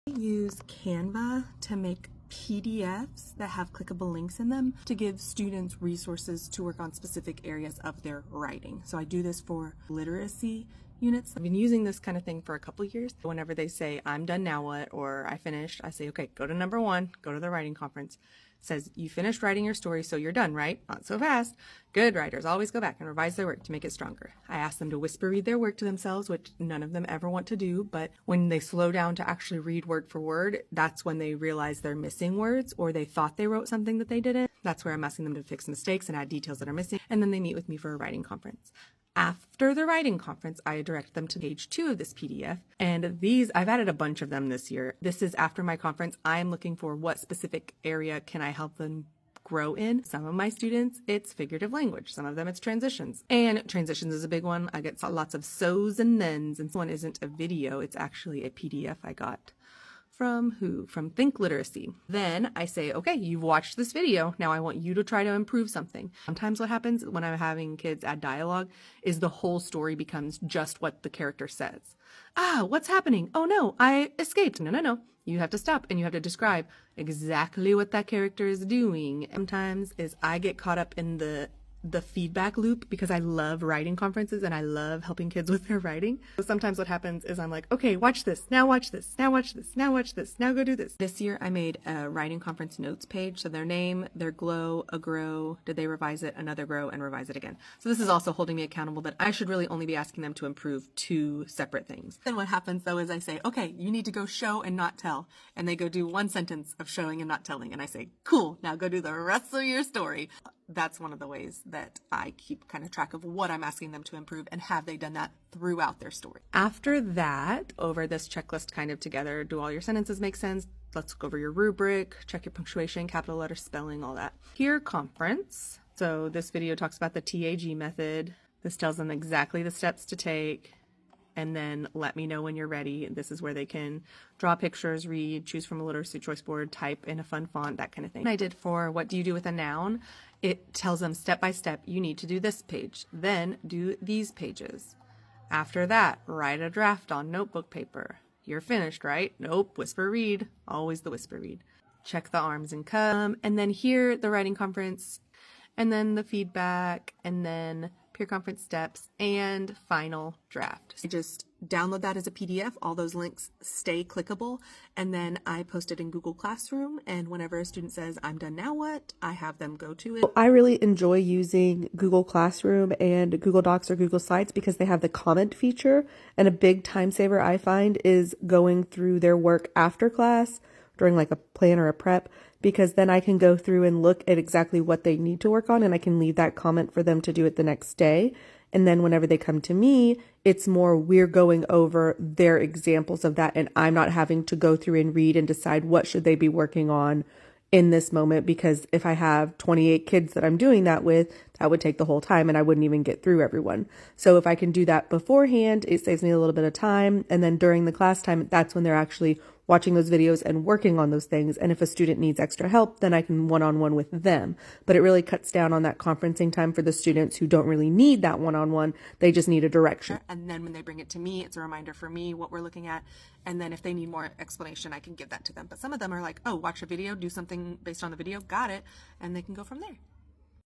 I use Canva to make PDFs that have clickable links in them to give students resources to work on specific areas of their writing. So I do this for literacy units. I've been using this kind of thing for a couple of years. Whenever they say, I'm done, now what? Or I finished, I say, okay, go to number 1, go to the writing conference. It says, you finished writing your story, so you're done, right? Not so fast. Good writers always go back and revise their work to make it stronger. I ask them to whisper read their work to themselves, which none of them ever want to do, but when they slow down to actually read word for word, that's when they realize they're missing words or they thought they wrote something that they didn't. That's where I'm asking them to fix mistakes and add details that are missing, and then they meet with me for a writing conference. After the writing conference, I direct them to page 2 of this PDF. And these, I've added a bunch of them this year. This is after my conference. I'm looking for what specific area can I help them grow in. Some of my students, it's figurative language. Some of them, it's transitions. And transitions is a big one. I get lots of so's and then's. And this one isn't a video. It's actually a PDF I got. From who? From Think Literacy. Then I say, okay, you've watched this video. Now I want you to try to improve something. Sometimes what happens when I'm having kids add dialogue is the whole story becomes just what the character says. Ah, what's happening? Oh no, I escaped. No. You have to stop and you have to describe exactly what that character is doing. Sometimes is I get caught up in the feedback loop because I love writing conferences and I love helping kids with their writing. So sometimes what happens is I'm like, okay, watch this, now watch this, now watch this, now watch this, now go do this. This year I made a writing conference notes page. So their name, their glow, a grow, did they revise it, another grow, and revise it again. So this is also holding me accountable that I should really only be asking them to improve 2 separate things. Then what happens though is I say, okay, you need to go show and not tell. And they go do 1 sentence of showing and not telling. And I say, cool, now go do the rest of your story. That's one of the ways that I keep kind of track of what I'm asking them to improve and have they done that throughout their story. After that, over this checklist kind of together, do all your sentences make sense? Let's go over your rubric, check your punctuation, capital letter spelling, all that. Peer conference. So this video talks about the TAG method. This tells them exactly the steps to take. And then let me know when you're ready. This is where they can draw pictures, read, choose from a literacy choice board, type in a fun font, that kind of thing. I did for what do you do with a noun? It tells them step by step, you need to do this page, then do these pages. After that, write a draft on notebook paper. You're finished, right? Nope, whisper read, always the whisper read. Check the arms and come, and then here, the writing conference, and then the feedback, and then peer conference steps, and final draft. I just download that as a PDF. All those links stay clickable, and then I post it in Google Classroom, and whenever a student says, I'm done, now what? I have them go to it. I really enjoy using Google Classroom and Google Docs or Google Slides because they have the comment feature, and a big time saver I find is going through their work after class during like a plan or a prep, because then I can go through and look at exactly what they need to work on, and I can leave that comment for them to do it the next day. And then whenever they come to me, it's more we're going over their examples of that, and I'm not having to go through and read and decide what should they be working on in this moment, because if I have 28 kids that I'm doing that with, that would take the whole time and I wouldn't even get through everyone. So if I can do that beforehand, it saves me a little bit of time. And then during the class time, that's when they're actually watching those videos and working on those things. And if a student needs extra help, then I can one-on-one with them. But it really cuts down on that conferencing time for the students who don't really need that one-on-one. They just need a direction. And then when they bring it to me, it's a reminder for me what we're looking at. And then if they need more explanation, I can give that to them. But some of them are like, oh, watch a video, do something based on the video, got it. And they can go from there.